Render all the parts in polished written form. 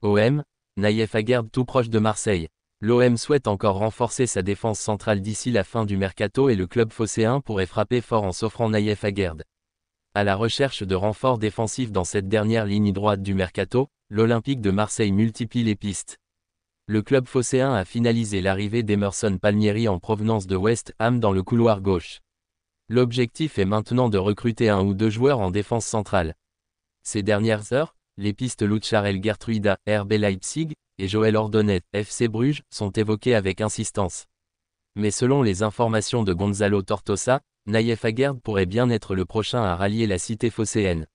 OM, Naïef Aguerd tout proche de Marseille. L'OM souhaite encore renforcer sa défense centrale d'ici la fin du mercato et le club phocéen pourrait frapper fort en s'offrant Naïef Aguerd. À la recherche de renforts défensifs dans cette dernière ligne droite du mercato, l'Olympique de Marseille multiplie les pistes. Le club phocéen a finalisé l'arrivée d'Emerson Palmieri en provenance de West Ham dans le couloir gauche. L'objectif est maintenant de recruter un ou deux joueurs en défense centrale. Ces dernières heures, les pistes Lucharel Gertruida, RB Leipzig, et Joël Ordonez, FC Bruges, sont évoquées avec insistance. Mais selon les informations de Gonzalo Tortosa, Naïef Aguerd pourrait bien être le prochain à rallier la cité phocéenne.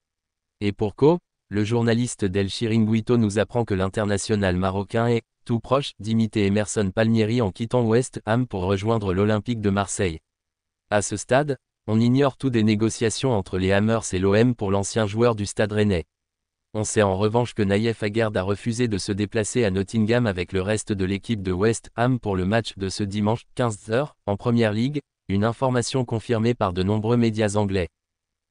Et pour cause, le journaliste Del Chiringuito nous apprend que l'international marocain est, tout proche, d'imiter Emerson Palmieri en quittant West Ham pour rejoindre l'Olympique de Marseille. À ce stade, on ignore tout des négociations entre les Hammers et l'OM pour l'ancien joueur du Stade Rennais. On sait en revanche que Naïef Aguerd a refusé de se déplacer à Nottingham avec le reste de l'équipe de West Ham pour le match de ce dimanche, 15h, en Première Ligue, une information confirmée par de nombreux médias anglais.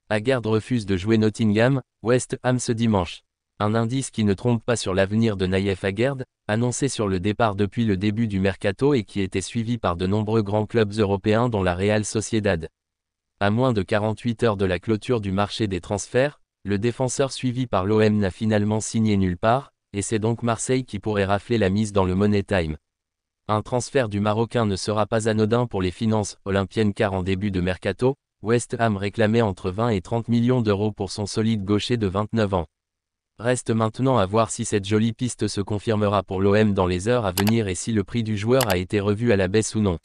Aguerd refuse de jouer Nottingham, West Ham ce dimanche. Un indice qui ne trompe pas sur l'avenir de Naïef Aguerd, annoncé sur le départ depuis le début du mercato et qui était suivi par de nombreux grands clubs européens dont la Real Sociedad. À moins de 48 heures de la clôture du marché des transferts, le défenseur suivi par l'OM n'a finalement signé nulle part, et c'est donc Marseille qui pourrait rafler la mise dans le Money Time. Un transfert du Marocain ne sera pas anodin pour les finances olympiennes car en début de mercato, West Ham réclamait entre 20 et 30 millions d'euros pour son solide gaucher de 29 ans. Reste maintenant à voir si cette jolie piste se confirmera pour l'OM dans les heures à venir et si le prix du joueur a été revu à la baisse ou non.